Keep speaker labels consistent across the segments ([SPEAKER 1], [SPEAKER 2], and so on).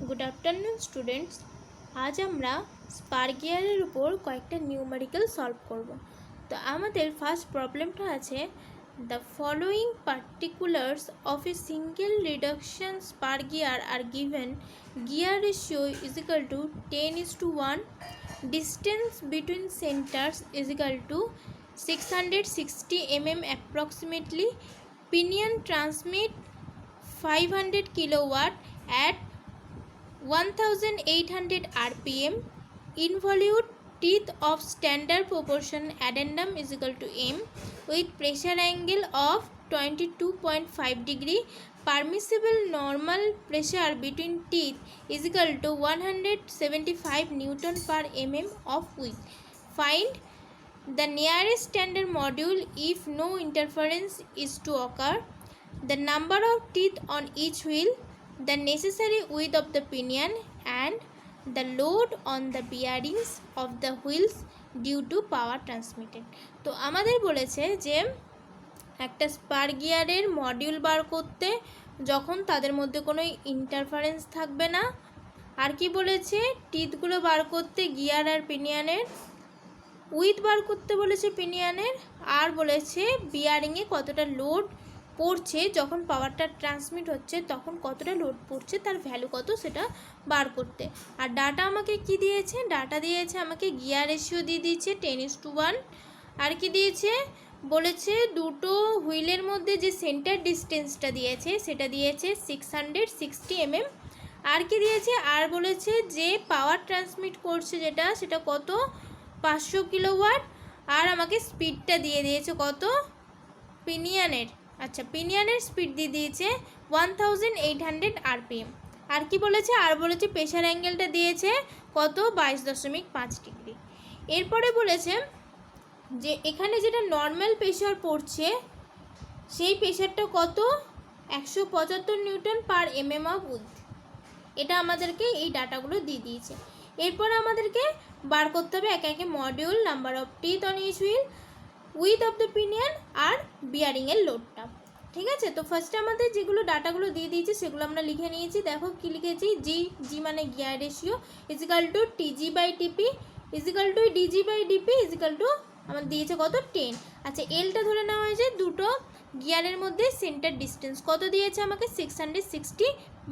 [SPEAKER 1] Good afternoon students. आज আমরা spare গিয়ারের উপর কয়েকটা নিউমেরিক্যাল সলভ করব। তো আমাদের ফার্স্ট প্রবলেমটা আছে the following particulars of a single reduction spar gear are given. Gear ratio is equal to 10:1, distance between centers is equal to 660 mm approximately, pinion transmit 500 kilowatt at 1800 rpm, involute teeth of standard proportion addendum is equal to m with pressure angle of 22.5 degree, permissible normal pressure between teeth is equal to 175 newton per mm of width. Find the nearest standard module if no interference is to occur, the number of teeth on each wheel, the necessary width of the pinion and the load on the bearings of the wheels due to power transmitted. তো আমাদের বলেছে যে একটা spare গিয়ারের module বার করতে যখন তাদের মধ্যে কোনো ইন্টারফারেন্স থাকবে না, আর কি বলেছে টিথগুলো বার করতে গিয়ার আর পিনিয়নের উইথ বার করতে বলেছে পিনিয়নের, আর বলেছে বিয়ারিংয়ে কতটা লোড পড়ছে যখন পাওয়ারটা ট্রান্সমিট হচ্ছে তখন কতটা লোড পড়ছে তার ভ্যালু কত সেটা বার করতে। আর ডাটা আমাকে কি দিয়েছে, ডাটা দিয়েছে আমাকে গিয়ার রেশিও দিয়ে দিয়েছে 10:1, আর কি দিয়েছে বলেছে দুটো হুইলের মধ্যে যে সেন্টার ডিস্টেন্সটা দিয়েছে সেটা দিয়েছে 660 mm, আর কি দিয়েছে আর বলেছে যে পাওয়ার ট্রান্সমিট করছে যেটা সেটা কত 500 কিলোওয়াট, আর আমাকে স্পিডটা দিয়ে দিয়েছে কত পিনিয়নের, আচ্ছা পিনিয়নের স্পিড দিয়ে দিয়েছে 1800 rpm, আর কি বলেছে আর বলেছে প্রেশার অ্যাঙ্গেলটা দিয়েছে কত 22.5 ডিগ্রি। এরপরে বলেছে যে এখানে যেটা নর্মাল প্রেশার পড়ছে সেই প্রেশারটা কত 175 newton per mm of with, এটা আমাদেরকে এই ডাটাগুলো দিয়ে দিয়েছে। এরপর আমাদেরকে বার করতে হবে একে একে module, number of teeth on each wheel, with of the pinion আর বিয়ারিংয়ের লোডটা। ঠিক আছে, তো ফার্স্টে আমাদের যেগুলো ডাটাগুলো দিয়ে দিয়েছে সেগুলো আমরা লিখে নিয়েছি। দেখো কি লিখেছি, জি মানে gear ratio is equal to TG by TP is equal to DG by DP is equal to আমার দিয়েছে কত 10। আচ্ছা এলটা ধরে নেওয়া হয়েছে দুটো গিয়ারের মধ্যে সেন্টার ডিস্টেন্স কত দিয়েছে আমাকে 660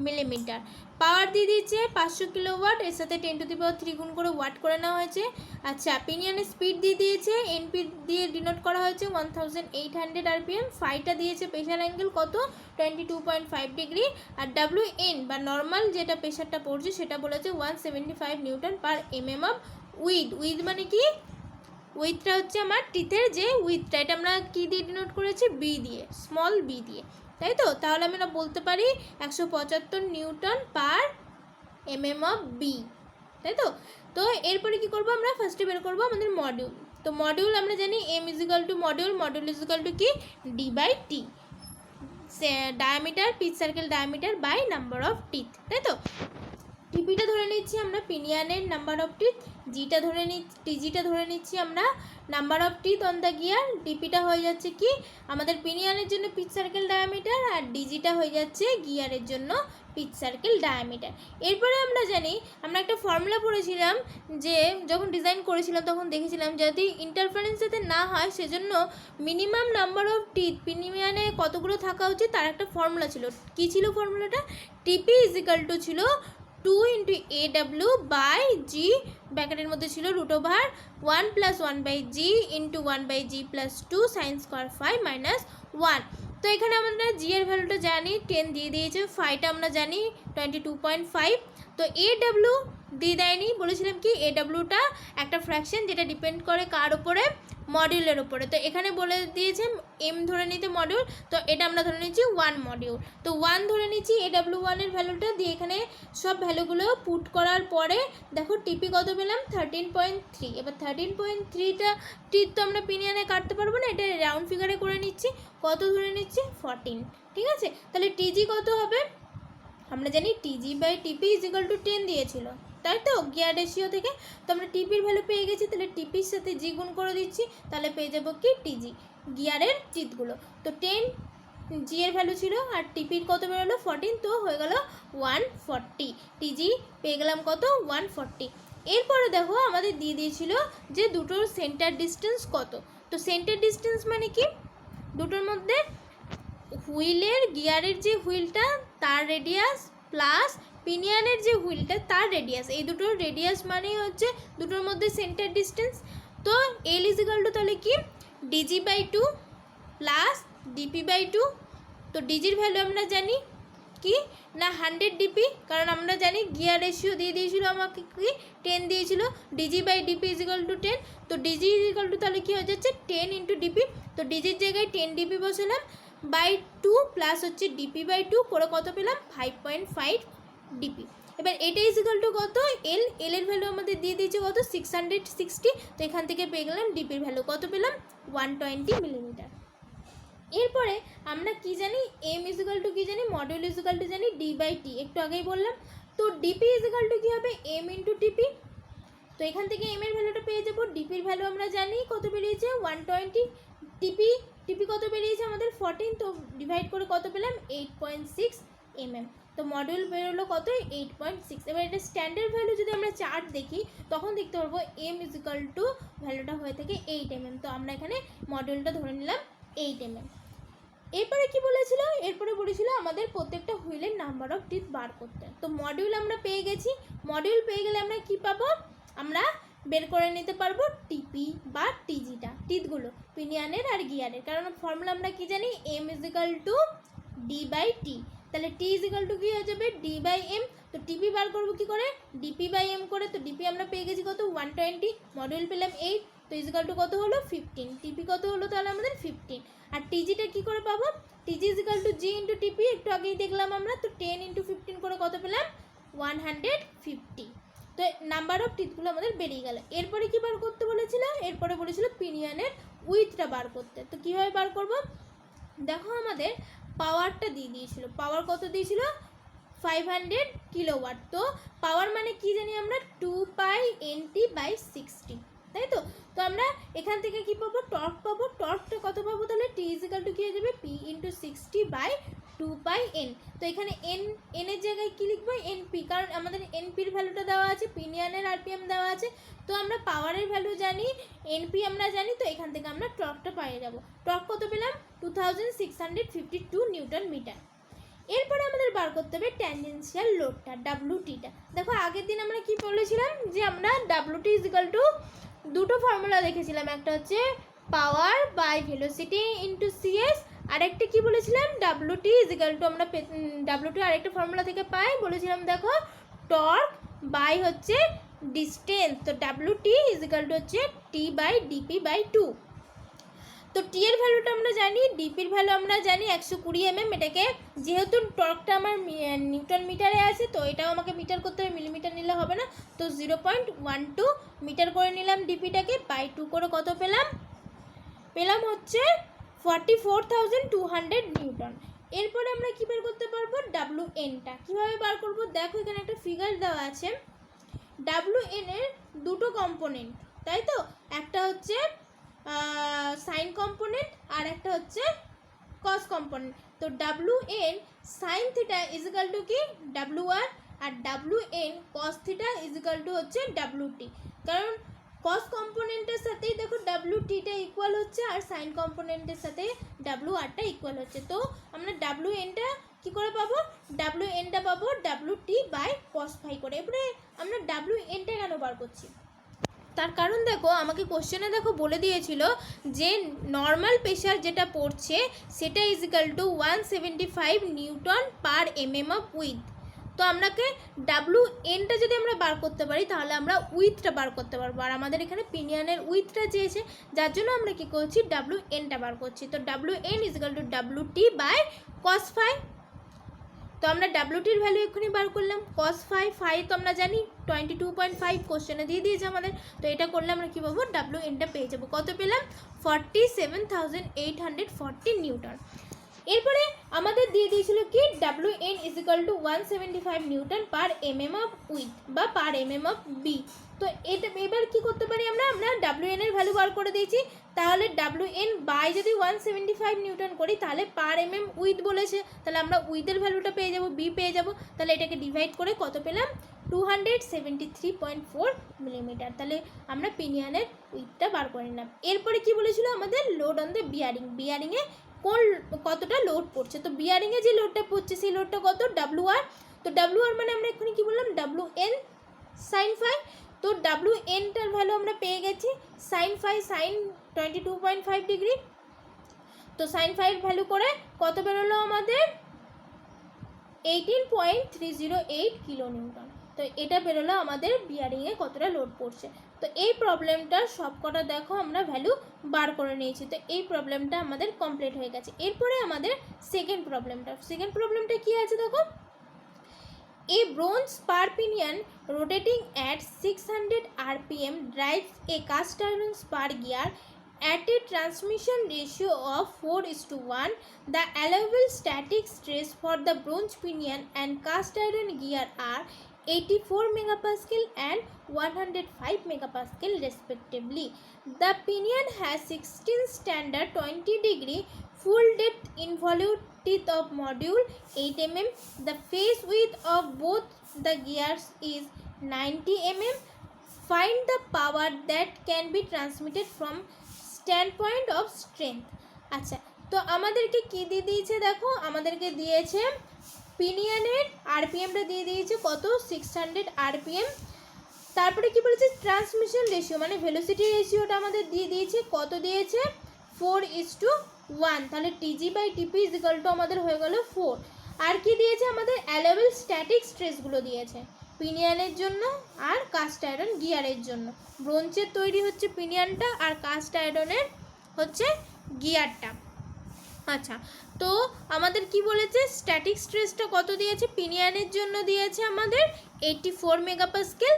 [SPEAKER 1] মিলিমিটার, পাওয়ার দিয়ে দিয়েছে 500 কিলোওয়াট, এর সাথে 10⁻³ গুণ করে ওয়াট করে নেওয়া হয়েছে। আচ্ছা পিনিয়নের স্পিড দিয়ে দিয়েছে এনপি দিয়ে ডিনোট করা হয়েছে 1800 rpm, ফাইটা দিয়েছে প্রেশার অ্যাঙ্গেল কত 22.5 ডিগ্রি, আর WN বা নর্মাল যেটা প্রেশারটা পড়ছে সেটা বলেছে 175 newton per mm of with মানে কি উইথটা হচ্ছে আমার টিথের যে উইথটা, এটা আমরা কি দিয়ে ডিনোট করেছি বি দিয়ে, স্মল বি দিয়ে, তাই তো। তাহলে আমরা বলতে পারি 175 newton per mm of B, তাই তো। তো এরপরে কি করব আমরা ফার্স্টে বের করব আমাদের মডিউল। তো মডিউল আমরা জানি m is equal to module is equal to কি D by T, diameter pitch circle diameter by number of teeth, তাই তো। টিপিটা ধরে নিচ্ছি আমরা পিনিয়নের নাম্বার অফ টিথ, জিটা ধরে নিচ্ছি টিজিটা ধরে নিচ্ছি আমরা number of teeth on the gear, ডিপিটা হয়ে যাচ্ছে কি আমাদের পিনিয়নের জন্য পিচ সার্কেল ডায়ামিটার, আর ডিজিটা হয়ে যাচ্ছে গিয়ারের জন্য পিচ সার্কেল ডায়ামিটার। এরপরে আমরা জানি আমরা একটা ফর্মুলা পড়েছিলাম যে যখন ডিজাইন করেছিলাম তখন দেখেছিলাম যদি ইন্টারফারেন্স যাতে না হয় সেজন্য মিনিমাম নাম্বার অফ টিথ পিনিয়নে কতগুলো থাকা উচিত তার একটা ফর্মুলা ছিল। কী ছিল ফর্মুলাটা, টিপি ইজ ইকাল টু ছিল 2 × AW বাই জি, ব্র্যাকেটের মধ্যে ছিল √1 + 1/g × 1/g + 2 sin square phi -1। তো এখানে আমরা জি এর ভ্যালুটা জানি 10 দিয়ে দিয়েছে, ফাইটা আমরা জানি 22.5। তো AW দিয়ে দেয়নি, বলেছিলাম কি AWটা একটা ফ্র্যাকশন যেটা ডিপেন্ড করে কার ওপরে মডিউলের ওপরে, তো এখানে বলে দিয়েছে এম ধরে নিতে মডিউল, তো এটা আমরা ধরে নিচ্ছি 1 মডিউল, তো 1 ধরে নিচ্ছি AW1 এর ভ্যালুটা দিয়ে এখানে সব ভ্যালুগুলো পুট করার পরে দেখো টিপি কত পেলাম 13.3। এবার 13.3টা টিথ তো আমরা পিনিয়নে কাটতে পারবো না, এটা রাউন্ড ফিগারে করে নিচ্ছি, কত ধরে নিচ্ছি 14, ঠিক আছে। তাহলে টিজি কত হবে আমরা জানি টিজি by TP is equal two 10 দিয়েছিল, তাই তো গিয়ার রেশিও থেকে। তো আমরা টিপির ভ্যালু পেয়ে গেছি, তাহলে টিপির সাথে জি গুণ করে দিচ্ছি, তাহলে পেয়ে যাবো কি টিজি গিয়ারের টিথগুলো। তো 10 জি এর ভ্যালু ছিল, আর টিপির কত বেরোলো 14, তো হয়ে গেল 140। টিজি পেয়ে গেলাম কত 140। এরপরে দেখো আমাদের দিয়ে দিয়েছিল যে দুটোর সেন্টার ডিস্টেন্স কত। তো সেন্টার ডিস্টেন্স মানে কি, দুটোর মধ্যে হুইলের গিয়ারের যে হুইলটা তার রেডিয়াস প্লাস পিনিয়নের যে হুইলটা তার রেডিয়াস, এই দুটোর রেডিয়াস মানেই হচ্ছে দুটোর মধ্যে সেন্টার ডিস্টেন্স। তো এল ইজিক্যাল টু তাহলে কি DG/2 প্লাস DP/2। তো ডিজির ভ্যালু আমরা জানি কি না 100 ডিপি, কারণ আমরা জানি গিয়ার রেশিও দিয়ে দিয়েছিল আমাকে কি 10 দিয়েছিল, DG/DP ইজিক্যাল টু 10। তো ডিজি ইজিক্যাল টু তাহলে কি হয়ে যাচ্ছে 10 ইন্টু ডিপি। তো ডিজির জায়গায় 10 ডিপি বসালাম, বাই 2 প্লাস হচ্ছে DP/2 করে কত পেলাম 5.5 ডিপি। এবার এটা ইজিক্যাল টু কত এল, এল এর ভ্যালু আমাদের দিয়ে দিয়েছে কত 660। তো এখান থেকে পেয়ে গেলাম ডিপির ভ্যালু কত পেলাম 120 মিলিমিটার। এরপরে আমরা কি জানি এম ইজিক্যাল টু কি জানি, মডিউল ইজিক্যাল টু জানি D/T, একটু আগেই বললাম। তো ডিপি ইজিক্যাল টু কী হবে এম ইন্টু টিপি। তো এখান থেকে এম এর ভ্যালুটা পেয়ে যাবো, ডিপির ভ্যালু আমরা জানি কত বেরিয়েছে 120, টিপি কত বেরিয়েছে আমাদের 14, তো ডিভাইড করে কত পেলাম 8.6 mm। তো মডিউল বেরোলো কত 8.6। এবার এটা স্ট্যান্ডার্ড ভ্যালু যদি আমরা চার্ট দেখি তখন দেখতে পারবো এম ইজিক্যাল টু ভ্যালুটা হয়ে থাকে 8 mm। তো আমরা এখানে মডিউলটা ধরে নিলাম 8 mm। এরপরে কি বলেছিল, এরপরে বলেছিল আমাদের প্রত্যেকটা হুইলের নাম্বার অফ টিথ বার করতে। তো মডিউল আমরা পেয়ে গেছি, মডিউল পেয়ে গেলে আমরা কি পাবো, আমরা বের করে নিতে পারবো টিপি বা টিজিটা, টিথগুলো পিনিয়নের আর গিয়ারের। কারণ ফর্মুলা আমরা কি জানি এম ইজিক্যাল টু D/T, তাহলে টি ইজিক্যাল টু কী হয়ে যাবে D/M। তো টিপি বার করবো কী করে DP/M করে। তো ডিপি আমরা পেয়ে গেছি কত 120, মডিউল পেলাম 8, তো ইজিক্যাল টু কত হলো 15, টিপি কত হলো তাহলে আমাদের 15। আর টিজিটা কী করে পাবো, টিজি ইজিক্যাল টু জি ইন্টু টিপি, একটু আগেই দেখলাম আমরা। তো 10 ইন্টু 15 করে কত পেলাম 150। তো নাম্বার অফ টিথগুলো আমাদের বেরিয়ে গেল। এরপরে কী বার করতে বলেছিল, এরপরে বলেছিল পিনিয়নের উইথটা বার করতে। তো কীভাবে বার করব, দেখো আমাদের পাওয়ারটা দিয়ে দিয়েছিল, পাওয়ার কত দিয়েছিল 500 কিলোওয়াট। তো পাওয়ার মানে কি জানি আমরা 2π/NT/60, তাই তো। তো আমরা এখান থেকে কি পাবো টর্ক পাবো, টর্কটা কত পাবো তাহলে টি ইজিক্যাল টু কী হয়ে যাবে P/60/2πN। তো এখানে এন এর জায়গায় কী লিখবো এনপি, কারণ আমাদের এনপির ভ্যালুটা দেওয়া আছে, পিনিয়নের আরপিএম দেওয়া আছে। তো আমরা পাওয়ারের ভ্যালু জানি, এনপি আমরা জানি, তো এখান থেকে আমরা টর্কটা পেয়ে যাব। টর্ক কত পেলাম 2652 নিউটন মিটার। এরপরে আমাদের বার করতে হবে ট্যানজেনশিয়াল লোডটা WTটা। দেখো আগের দিন আমরা কি বলেছিলাম যে আমরা WT ইজিক্যাল টু দুটো ফর্মুলা দেখেছিলাম, একটা হচ্ছে power by velocity into CS, আরেকটা কি বলেছিলাম WT ইজিক্যাল টু আমরা WT আরেকটা ফর্মুলা থেকে পাই, বলেছিলাম দেখো টর্ক বাই হচ্ছে ডিস্টেন্স। তো WT ইজিক্যাল টু হচ্ছে T/DP/2। তো টি এর ভ্যালুটা আমরা জানি, ডিপির ভ্যালু আমরা জানি 120 mm। এটাকে যেহেতু টর্কটা আমার নিউটন মিটারে আছে, তো এটাও আমাকে মিটার করতে হবে, মিলিমিটার নিলে হবে না। তো 0.12 মিটার করে নিলাম ডিপিটাকে, বাই 2 করে কত পেলাম হচ্ছে 44,200 নিউটন। এরপরে আমরা কী বের করতে পারবো WNটা। কীভাবে বার করবো, দেখো এখানে একটা ফিগার দেওয়া আছে, WN এর দুটো কম্পোনেন্ট, তাই তো, একটা হচ্ছে সাইন কম্পোনেন্ট আর একটা হচ্ছে কস কম্পোনেন্ট। তো WN sine theta equal to কি WR, আর WN cos theta equal to হচ্ছে WT। কারণ কস কম্পোনেন্টের সাথেই দেখো WTটা ইকুয়াল হচ্ছে, আর সাইন কম্পোনেন্টের সাথে WRটা ইকুয়াল হচ্ছে। তো আমরা WNটা কী করে পাবো, WNটা পাবো WT/cos⁵ করে। এবারে আমরা WNটা কেন বার করছি, তার কারণ দেখো আমাকে কোশ্চেনে দেখো বলে দিয়েছিল যে নর্মাল প্রেশার যেটা পড়ছে সেটা equal to 175 newton per mm of width. তো আমাকে WNটা যদি আমরা বার করতে পারি তাহলে আমরা উইথটা বার করতে পারবো, আর আমাদের এখানে পিনিয়নের উইথটা চেয়েছে, যার জন্য আমরা কী করছি WNটা বার করছি। তো WN ইজিক্যাল টু WT/cos⁵। তো আমরা WTর ভ্যালু এক্ষুনি বার করলাম, cos⁵, তো আমরা জানি 22.5 কোশ্চেনে দিয়ে দিয়েছে আমাদের। তো এটা করলে আমরা কী পাবো WNটা পেয়ে যাবো, কত পেলাম 47,840 নিউটন। এরপরে আমাদের দিয়ে দিয়েছিল কি W N is equal two 175 newton per MM of with বা পার এমএম অফ বি। তো এটা এবার কি করতে পারি আমরা ডাব্লিউ এন এর ভ্যালু বার করে দিয়েছি, তাহলে ডাব্লিউ এন বাই যদি 175 নিউটন করি তাহলে পার এমএম উইথ বলেছে, তাহলে আমরা উইথের ভ্যালুটা পেয়ে যাব, বি পেয়ে যাব। তাহলে এটাকে ডিভাইড করে কত পেলাম 273.4 মিলিমিটার। তাহলে আমরা পিনিয়নের উইথটা বার করে নিলাম। এরপরে কি বলেছিল আমাদের লোড অন দ্য বিয়ারিং, বিয়ারিংয়ে কতটা লোড পড়ছে। তো বিয়ারিংয়ে যে লোডটা পড়ছে সেই লোডটা কত ডাব্লিউ আর। তো ডাব্লিউ আর মানে আমরা এখানে কি বললাম ডাব্লিউ এন সাইন ফাই। তো ডাব্লিউ এনটার ভ্যালু আমরা পেয়ে গেছি সাইন ফাই সাইন 22.5 ডিগ্রি। তো সাইন ফাইয়ের ভ্যালু করে কত বেরোলো আমাদের 18.308 কিলো নিউটন। তো এটা বেরোলো আমাদের বিয়ারিংয়ে কতটা লোড পড়ছে। তো এই প্রবলেমটার সবকটা দেখো আমরা ভ্যালু বার করে নিয়েছি। তো এই প্রবলেমটা আমাদের কমপ্লিট হয়ে গেছে। এরপরে আমাদের সেকেন্ড প্রবলেমটা কি আছে দেখো, A bronze spar pinion rotating at 600 rpm drives a cast iron spar gear at a transmission ratio of 4:1. The allowable static stress for the bronze pinion and cast iron gear are 84 megapascal and 105 megapascal respectively. The pinion has 16 standard 20 degree full depth involute teeth of module 8 mm. The face width of both the gears is 90 mm. Find the power that can be transmitted from standpoint of strength. আচ্ছা, তো আমাদেরকে কি দিয়ে দিয়েছে দেখো, আমাদেরকে দিয়েছে পিনিয়নের আরপিএমটা দিয়ে দিয়েছে কত 600 আরপিএম। তারপরে কি বলেছে ট্রান্সমিশন রেশিও মানে ভেলোসিটি রেশিওটা আমাদের দিয়ে দিয়েছে কত দিয়েছে 4:1। তাহলে টিজি by TP is equal two আমাদের হয়ে গেল 4। আর কি দিয়েছে আমাদের অ্যালাউয়েবল স্ট্যাটিক স্ট্রেসগুলো দিয়েছে পিনিয়নের জন্য আর কাস্ট আয়রন গিয়ারের জন্য। ব্রোঞ্জের তৈরি হচ্ছে পিনিয়নটা আর কাস্ট আয়রনের হচ্ছে গিয়ারটা। আচ্ছা, তো আমাদের কি বলেছে স্ট্যাটিক স্ট্রেসটা কত দিয়েছে, পিনিয়নের জন্য দিয়েছে আমাদের 84 মেগাপাস্কেল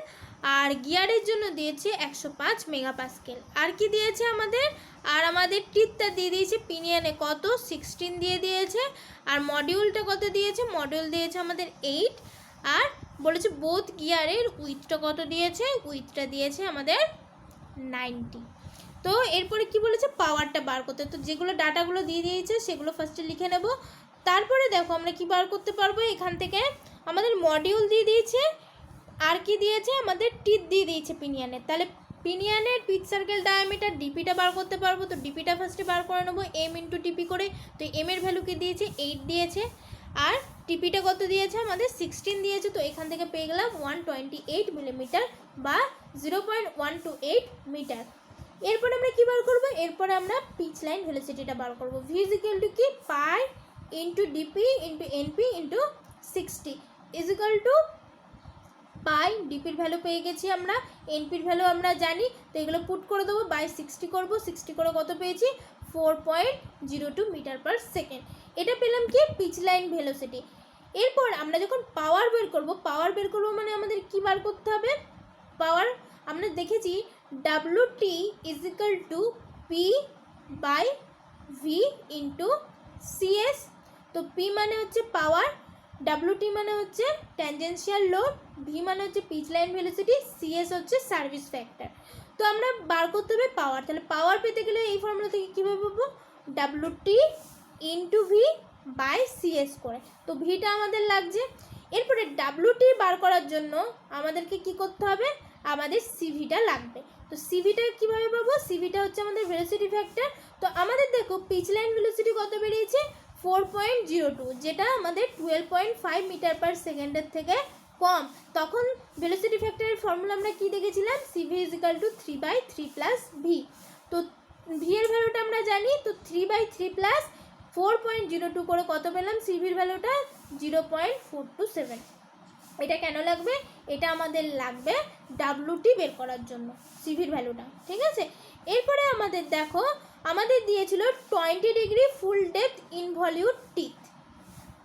[SPEAKER 1] আর গিয়ারের জন্য দিয়েছে 105 মেগাপাস্কেল। আর কি দিয়েছে আমাদের টিথটা দিয়ে দিয়েছে পিনিয়নে কত 16 দিয়ে দিয়েছে। আর মডিউলটা কত দিয়েছে, মডিউল দিয়েছে আমাদের 8। আর বলেছে বোথ গিয়ারের উইথটা কত দিয়েছে, উইথটা দিয়েছে আমাদের 90। তো এরপরে কি বলেছে পাওয়ারটা বার করতে। তো যেগুলো ডাটাগুলো দিয়ে দিয়েছে সেগুলো ফার্স্টে লিখে নেব। তারপরে দেখো আমরা কি বার করতে পারবো, এখান থেকে আমাদের মডিউল দিয়ে দিয়েছে আর কি দিয়েছে আমাদের টিথ দিয়ে দিয়েছে পিনিয়নের। তাহলে পিনিয়নের পিচ সার্কেল ডায়ামিটার ডিপিটা বার করতে পারবো। তো ডিপিটা ফার্স্টে বার করে নেবো এম ইন্টু টিপি করে। তো এম এর ভ্যালু কি দিয়েছে 8 দিয়েছে আর টিপিটা কত দিয়েছে আমাদের 16 দিয়েছে। তো এখান থেকে পেয়ে গেলাম 128 মিলিমিটার বা 0.128 মিটার। এরপর আমরা কি বার করব, এরপর আমরা পিচ লাইন ভেলোসিটিটা বার করব। ভি ইজ ইকুয়াল টু কি pi into DP into NP into 60 is equal to pi. ডিপির ভ্যালু পেয়ে গেছি আমরা, এনপির ভ্যালু আমরা জানি। তো এগুলো পুট করে দেবো বাই 60 করবো। 60 করে কত পেয়েছি 4.02 মিটার পার সেকেন্ড। এটা পেলাম কি পিচ লাইন ভেলোসিটি। এরপর আমরা যখন পাওয়ার বের করব মানে আমাদের কি বার করতে হবে, পাওয়ার আমরা দেখেছি WT is equal to P by V into CS. তো পি মানে হচ্ছে পাওয়ার, WT মানে হচ্ছে ট্যানজেন্সিয়াল লোড, ভি মানে হচ্ছে পিচ লাইন ভেলোসিটি, সিএস হচ্ছে সার্ভিস ফ্যাক্টর। তো আমরা বার করতে হবে পাওয়ার। তাহলে পাওয়ার পেতে গেলে এই ফর্মুলা থেকে কীভাবে পাবো WT into V by CS করে। তো ভিটা আমাদের লাগছে। এরপরে WT বার করার জন্য আমাদেরকে কি করতে হবে, আমাদের সিভিটা লাগবে। তো সিভিটা কীভাবে পাবো, সিভিটা হচ্ছে আমাদের ভেলোসিটি ফ্যাক্টর। তো আমাদের দেখো পিচ লাইন ভেলোসিটি কত বেরিয়েছে 4.02, যেটা আমাদের 12.5 মিটার পার সেকেন্ডের থেকে কম। তখন ভেলোসিটি ফ্যাক্টরের ফর্মুলা আমরা কি দেখেছিলাম, CV is equal two 3/3 plus V. তো ভি এর ভ্যালুটা আমরা জানি। তো 3/3 প্লাস 4.02 করে কত পেলাম সিভির ভ্যালুটা 0.427। এটা কেন লাগবে, এটা আমাদের লাগবে WT বের করার জন্য সিভির ভ্যালুটা, ঠিক আছে। এরপরে আমাদের দেখো আমাদের দিয়েছিল 20 ডিগ্রি ফুল ডেপথ ইনভলিউট টিথ।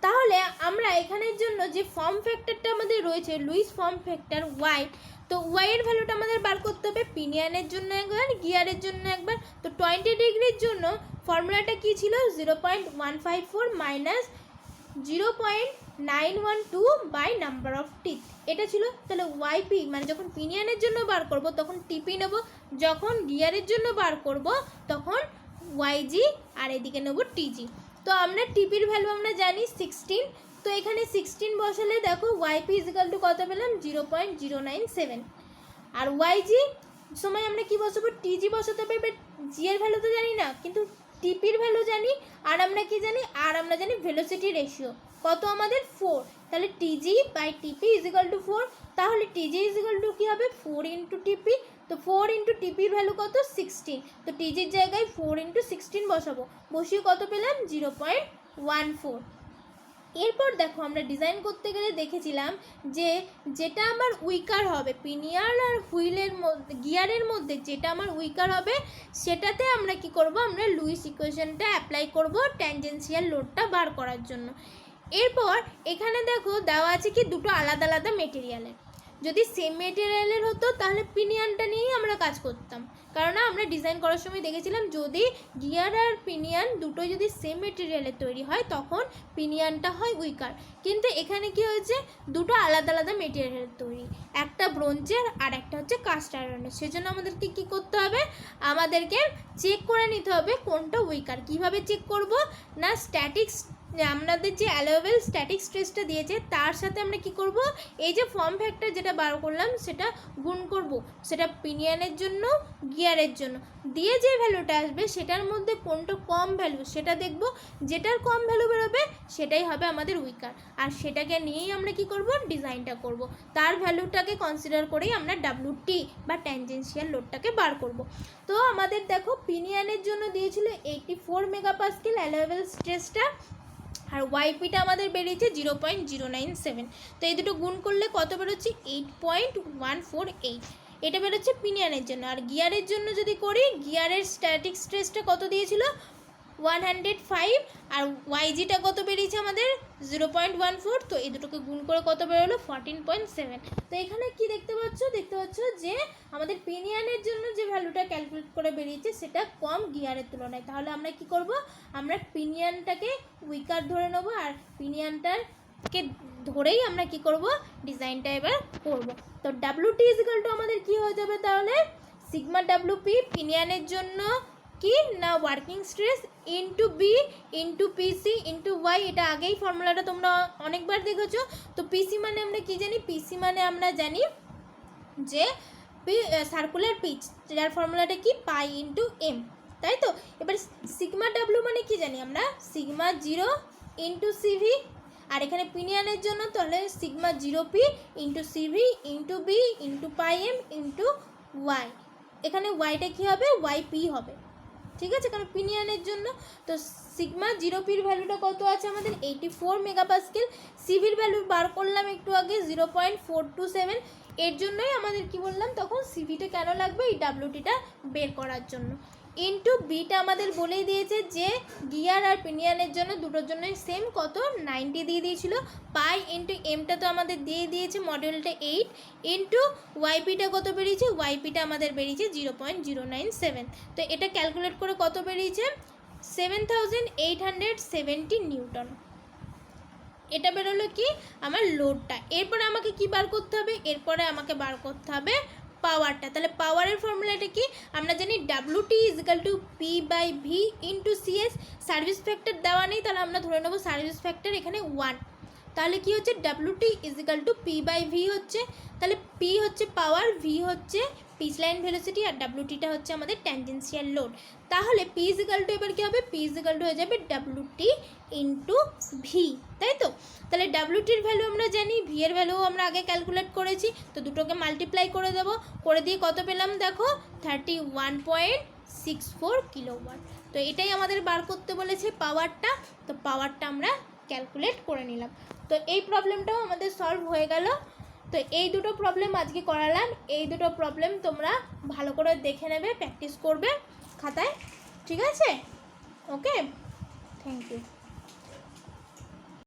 [SPEAKER 1] তাহলে আমরা এখানের জন্য যে ফর্ম ফ্যাক্টরটা আমাদের রয়েছে লুইস ফর্ম ফ্যাক্টর ওয়াই, তো ওয়াইয়ের ভ্যালুটা আমাদের বার করতে হবে পিনিয়নের জন্য একবার, গিয়ারের জন্য একবার। তো 20 ডিগ্রির জন্য ফর্মুলাটা কী ছিল, 0.154 minus 0.912 by number of teeth, এটা ছিল। তাহলে ওয়াইপি মানে যখন পিনিয়নের জন্য বার করব তখন টিপি নেব, যখন গিয়ারের জন্য বার করব তখন ওয়াইজি, আর এদিকে নেব টিজি। তো আমরা টিপির ভ্যালু আমরা জানি 16, তো এখানে 16 বসালে দেখো ওয়াইপি ইজিক্যাল টু কত পেলাম, 0.097। আর ওয়াইজি সময় আমরা কি বসাবো, টিজি বসাতে হবে। বাট জি এর ভ্যালু তো জানি না, কিন্তু টিপির ভ্যালু জানি। আর আমরা কি জানি, আর আমরা জানি ভেলোসিটি রেশিও কত আমাদের 4, তাহলে টিজি বাই টিপি ইজিক্যাল টু 4। তাহলে টিজি ইজিক্যাল টু কী হবে, 4 ইন্টু টিপি। তো 4 ইন্টু টিপির ভ্যালু কত, 16। তো টিজির জায়গায় 4 ইন্টু 16 বসাবো, বসিয়ে কত পেলাম, 0.14। এরপর দেখো আমরা ডিজাইন করতে গেলে দেখেছিলাম যে যেটা আমার উইকার হবে পিনিয়ন আর হুইলের মধ্যে, গিয়ারের মধ্যে যেটা আমার উইকার হবে সেটাতে আমরা কি করব, আমরা লুইস ইকুয়েশনটা অ্যাপ্লাই করব ট্যানজেনশিয়াল লোডটা বার করার জন্য। এরপর এখানে দেখো দেওয়া আছে কি দুটো আলাদা আলাদা মেটেরিয়ালের। যদি সেম মেটেরিয়ালের হতো তাহলে পিনিয়নটা নিয়েই আমরা কাজ করতাম, কারণ আমরা ডিজাইন করার সময় দেখেছিলাম যদি গিয়ার আর পিনিয়ন দুটোই যদি সেম মেটেরিয়ালের তৈরি হয় তখন পিনিয়নটা হয় উইকার। কিন্তু এখানে কি হয়েছে, দুটো আলাদা আলাদা মেটেরিয়ালের তৈরি, একটা ব্রোঞ্জের আর একটা হচ্ছে কাস্ট আয়রনের। সেজন্য আমাদেরকে কী করতে হবে, আমাদেরকে চেক করে নিতে হবে কোনটা উইকার। কিভাবে চেক করব না, স্ট্যাটিক্স আমাদের যে অ্যালোয়েবল স্ট্যাটিক স্ট্রেসটা দিয়েছে তার সাথে আমরা কি করব, এই যে ফর্ম ফ্যাক্টর যেটা বার করলাম সেটা গুণ করব, সেটা পিনিয়নের জন্য গিয়ারের জন্য, দিয়ে যে ভ্যালুটা আসবে সেটার মধ্যে কোনটা কম ভ্যালু সেটা দেখব, যেটার কম ভ্যালু বেরোবে সেটাই হবে আমাদের উইকার। আর সেটাকে নিয়েই আমরা কি করব, ডিজাইনটা করব, তার ভ্যালুটাকে কনসিডার করেই আমরা ডাব্লিউটি বা ট্যানজেনশিয়াল লোডটাকে বার করব। তো আমাদের দেখো পিনিয়নের জন্য দিয়েছিল 84 মেগাপাস্কেল অ্যালোয়েবল স্ট্রেসটা, আর ওয়াইপিটা আমাদের বেরিয়েছে 0.097। তো এই দুটো গুণ করলে কত বেরোচ্ছে, 8.148, এটা বেরোচ্ছে পিনিয়নের জন্য। আর গিয়ারের জন্য যদি করি, গিয়ারের স্ট্যাটিক স্ট্রেসটা কত দিয়েছিল 105, আর ওয়াইজিটা কত বেরিয়েছে আমাদের 0.14। তো এই দুটোকে গুণ করে কত বেরোলো 14.7। তো এখানে কি দেখতে পাচ্ছ যে আমাদের পিনিয়নের জন্য যে ভ্যালুটা ক্যালকুলেট করে বেরিয়েছে সেটা কম গিয়ারের তুলনায়। তাহলে আমরা কি করব, আমরা পিনিয়নটাকে উইকার ধরে নেবো, আর পিনিয়নটাকে ধরেই আমরা কি করব, ডিজাইনটা এবার করব। তো ডাব্লিউটি ইজিক্যাল টু আমাদের কি হয়ে যাবে তাহলে, সিগমা ডাব্লিউপি পিনিয়নের জন্য কি না working stress into B into PC into Y. এটা আগেই ফর্মুলাটা তোমরা অনেকবার দেখেছো। তো পিসি মানে আমরা কি জানি, পিসি মানে আমরা জানি যে সার্কুলার পিচ, যার ফর্মুলাটা কি পাই ইন্টু এম, তাই তো। এবার সিগমা ডাব্লিউ মানে কি জানি আমরা, সিগমা 0 ইন্টু সিভি, আর এখানে পিনিয়নের জন্য তাহলে sigma 0p into CV into B into pi M into Y. এখানে ওয়াইটা কী হবে, ওয়াইপি হবে, ঠিক আছে, কারণ পিনিয়নের জন্য। তো সিগমা 0pর ভ্যালুটা কত আছে আমাদের 84 মেগাপাস্কেল, সিভির ভ্যালু বার করলাম একটু আগে 0.427। এর জন্যই আমাদের কি বললাম তখন, সিভিটা কেন লাগবে, এই ডাব্লিউটিটা বের করার জন্য। ইন্টু বিটা আমাদের বলেই দিয়েছে যে গিয়ার আর পিনিয়নের জন্য দুটোর জন্যই সেম, কত 90 দিয়ে দিয়েছিল। পাই ইন্টু এমটা তো আমাদের দিয়ে দিয়েছে মডেলটা 8, ইন্টু ওয়াইপিটা কত বেরিয়েছে, ওয়াইপিটা আমাদের বেরিয়েছে 0.097। তো এটা ক্যালকুলেট করে কত বেরিয়েছে 7870 নিউটন। এটা বেরোলো কি আমার লোডটা। এরপরে আমাকে কি বার করতে হবে, এরপরে আমাকে বার করতে হবে পাওয়ারটা। তাহলে পাওয়ারের ফর্মুলাটা কি, আমরা জানি WT equal to P by V into CS. Service factor দেওয়া নেই, তাহলে আমরা ধরে নেবো সার্ভিস ফ্যাক্টর এখানে 1। তাহলে কি হচ্ছে, WT equal to P by V হচ্ছে, তাহলে পি হচ্ছে পাওয়ার, ভি হচ্ছে পিচ লাইন ভেলোসিটি, আর ডাব্লিউটিটা হচ্ছে আমাদের ট্যানজেনশিয়াল লোড। তাহলে পি ইজিক্যাল টু এবার কী হবে, পি ইজিক্যাল টু হয়ে যাবে ডাব্লিউটি ইন্টু ভি, তাই তো। তাহলে ডাব্লিউটির ভ্যালু আমরা জানি, ভি এর ভ্যালু আমরা আগে ক্যালকুলেট করেছি, তো দুটোকে মাল্টিপ্লাই করে দেবো, করে দিয়ে কত পেলাম দেখো 31.64 কিলোওয়াট। তো এটাই আমাদের বার করতে বলেছে পাওয়ারটা, তো পাওয়ারটা আমরা ক্যালকুলেট করে নিলাম। তো এই প্রবলেমটাও আমাদের সলভ হয়ে গেল। তো এই দুটো প্রবলেম আজকে করালাম, এই দুটো প্রবলেম তোমরা ভালো করে দেখে নেবে, প্র্যাকটিস করবে খাতায়, ঠিক আছে, ওকে, থ্যাংক ইউ।